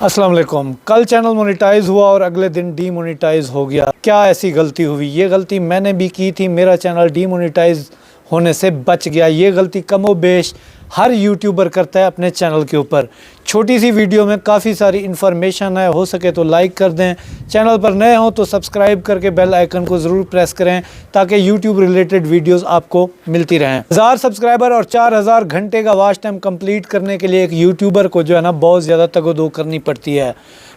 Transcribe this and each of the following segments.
अस्सलाम वालेकुम। कल चैनल मोनेटाइज हुआ और अगले दिन डीमोनेटाइज हो गया। क्या ऐसी गलती हुई? ये गलती मैंने भी की थी, मेरा चैनल डीमोनेटाइज होने से बच गया। ये गलती कमोबेश हर यूट्यूबर करता है अपने चैनल के ऊपर। छोटी सी वीडियो में काफ़ी सारी इन्फॉर्मेशन है, हो सके तो लाइक कर दें। चैनल पर नए हों तो सब्सक्राइब करके बेल आइकन को ज़रूर प्रेस करें ताकि यूट्यूब रिलेटेड वीडियोस आपको मिलती रहें। 1000 सब्सक्राइबर और 4000 घंटे का वॉच टाइम कंप्लीट करने के लिए एक यूट्यूबर को जो है ना बहुत ज़्यादा तगोदो करनी पड़ती है।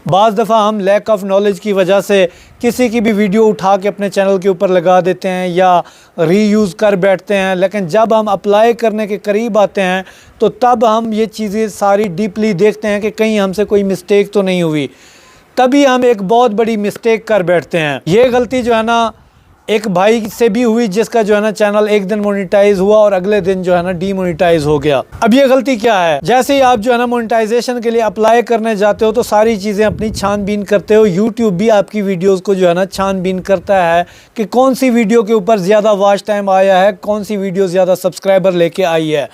बाज़ दफ़ा हम लैक ऑफ नॉलेज की वजह से किसी की भी वीडियो उठा के अपने चैनल के ऊपर लगा देते हैं या रीयूज़ कर बैठते हैं, लेकिन जब हम अप्लाई करने के करीब आते हैं तो तब हम ये चीज़ें सारी डीपली देखते हैं कि कहीं हमसे कोई मिस्टेक तो नहीं हुई। तभी हम एक बहुत बड़ी मिस्टेक कर बैठते हैं। ये गलती जो है ना एक भाई से भी हुई जिसका जो है ना चैनल एक दिन मोनेटाइज हुआ और अगले दिन जो है ना डीमोनेटाइज हो गया। अब ये गलती क्या है? जैसे ही आप जो है ना मोनेटाइजेशन के लिए अप्लाई करने जाते हो तो सारी चीज़ें अपनी छानबीन करते हो। यूट्यूब भी आपकी वीडियोस को जो है ना छानबीन करता है कि कौन सी वीडियो के ऊपर ज़्यादा वॉच टाइम आया है, कौन सी वीडियो ज़्यादा सब्सक्राइबर लेके आई है।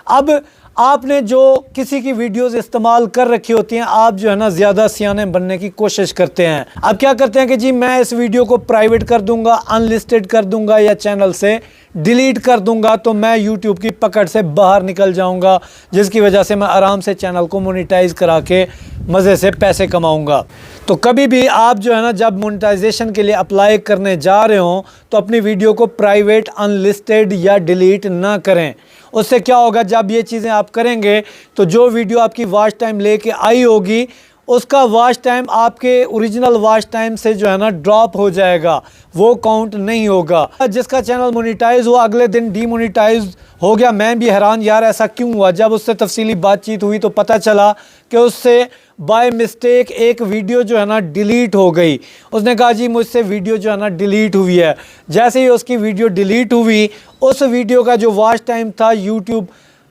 अब आपने जो किसी की वीडियोस इस्तेमाल कर रखी होती हैं, आप जो है ना ज़्यादा सियाने बनने की कोशिश करते हैं। अब क्या करते हैं कि जी मैं इस वीडियो को प्राइवेट कर दूंगा, अनलिस्टेड कर दूंगा या चैनल से डिलीट कर दूंगा तो मैं यूट्यूब की पकड़ से बाहर निकल जाऊंगा, जिसकी वजह से मैं आराम से चैनल को मोनेटाइज करा के मज़े से पैसे कमाऊंगा। तो कभी भी आप जो है ना जब मोनेटाइजेशन के लिए अप्लाई करने जा रहे हो तो अपनी वीडियो को प्राइवेट, अनलिस्टेड या डिलीट ना करें। उससे क्या होगा, जब ये चीज़ें आप करेंगे तो जो वीडियो आपकी वॉच टाइम लेके आई होगी उसका वॉच टाइम आपके ओरिजिनल वॉच टाइम से जो है ना ड्रॉप हो जाएगा, वो काउंट नहीं होगा। जिसका चैनल मोनेटाइज हुआ अगले दिन डीमोनेटाइज हो गया। मैं भी हैरान, यार ऐसा क्यों हुआ। जब उससे तफसीली बातचीत हुई तो पता चला कि उससे बाय मिस्टेक एक वीडियो जो है ना डिलीट हो गई। उसने कहा जी मुझसे वीडियो जो है ना डिलीट हुई है। जैसे ही उसकी वीडियो डिलीट हुई, उस वीडियो का जो वॉच टाइम था यूट्यूब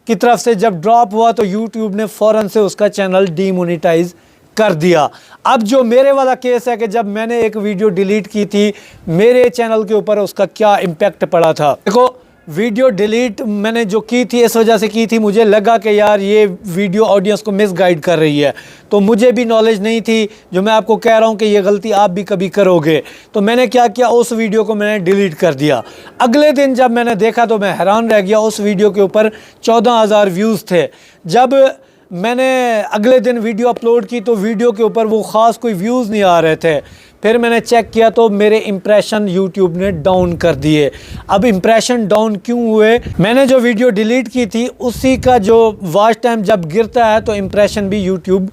की तरफ से जब ड्रॉप हुआ तो यूट्यूब ने फ़ौरन से उसका चैनल डीमोनेटाइज कर दिया। अब जो मेरे वाला केस है कि जब मैंने एक वीडियो डिलीट की थी, मेरे चैनल के ऊपर उसका क्या इम्पैक्ट पड़ा था। देखो, वीडियो डिलीट मैंने जो की थी इस वजह से की थी, मुझे लगा कि यार ये वीडियो ऑडियंस को मिसगाइड कर रही है। तो मुझे भी नॉलेज नहीं थी, जो मैं आपको कह रहा हूँ कि ये गलती आप भी कभी करोगे। तो मैंने क्या किया, उस वीडियो को मैंने डिलीट कर दिया। अगले दिन जब मैंने देखा तो मैं हैरान रह गया। उस वीडियो के ऊपर 14,000 व्यूज़ थे। जब मैंने अगले दिन वीडियो अपलोड की तो वीडियो के ऊपर वो ख़ास कोई व्यूज़ नहीं आ रहे थे। फिर मैंने चेक किया तो मेरे इंप्रेशन यूट्यूब ने डाउन कर दिए। अब इंप्रेशन डाउन क्यों हुए? मैंने जो वीडियो डिलीट की थी उसी का जो वॉच टाइम जब गिरता है तो इंप्रेशन भी यूट्यूब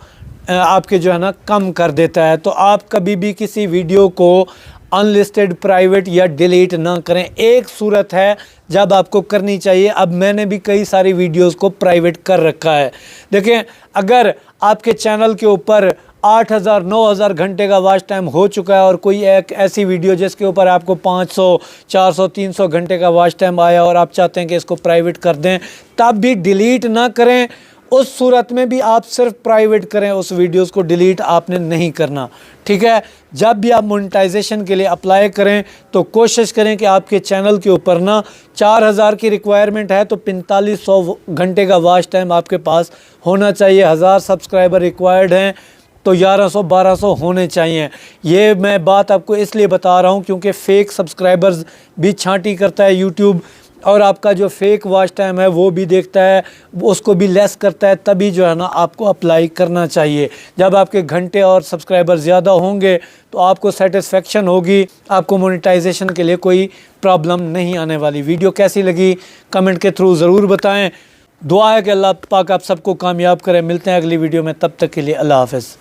आपके जो है ना कम कर देता है। तो आप कभी भी किसी वीडियो को अनलिस्टेड, प्राइवेट या डिलीट ना करें। एक सूरत है जब आपको करनी चाहिए। अब मैंने भी कई सारी वीडियोस को प्राइवेट कर रखा है। देखें, अगर आपके चैनल के ऊपर 8000, 9000 घंटे का वॉच टाइम हो चुका है और कोई एक ऐसी वीडियो जिसके ऊपर आपको 500, 400, 300 घंटे का वॉच टाइम आया और आप चाहते हैं कि इसको प्राइवेट कर दें, तब भी डिलीट ना करें। उस सूरत में भी आप सिर्फ प्राइवेट करें, उस वीडियोस को डिलीट आपने नहीं करना, ठीक है। जब भी आप मोनेटाइजेशन के लिए अप्लाई करें तो कोशिश करें कि आपके चैनल के ऊपर ना 4000 की रिक्वायरमेंट है तो 4500 घंटे का वॉच टाइम आपके पास होना चाहिए। 1000 सब्सक्राइबर रिक्वायर्ड हैं तो 1100-1200 होने चाहिए। ये मैं बात आपको इसलिए बता रहा हूँ क्योंकि फ़ेक सब्सक्राइबर्स भी छांटी करता है यूट्यूब, और आपका जो फेक वॉच टाइम है वो भी देखता है, उसको भी लेस करता है। तभी जो है ना आपको अप्लाई करना चाहिए। जब आपके घंटे और सब्सक्राइबर ज़्यादा होंगे तो आपको सेटिस्फेक्शन होगी, आपको मोनेटाइजेशन के लिए कोई प्रॉब्लम नहीं आने वाली। वीडियो कैसी लगी कमेंट के थ्रू ज़रूर बताएं। दुआ है कि अल्लाह पाक आप सबको कामयाब करें। मिलते हैं अगली वीडियो में, तब तक के लिए अल्लाह हाफ़िज़।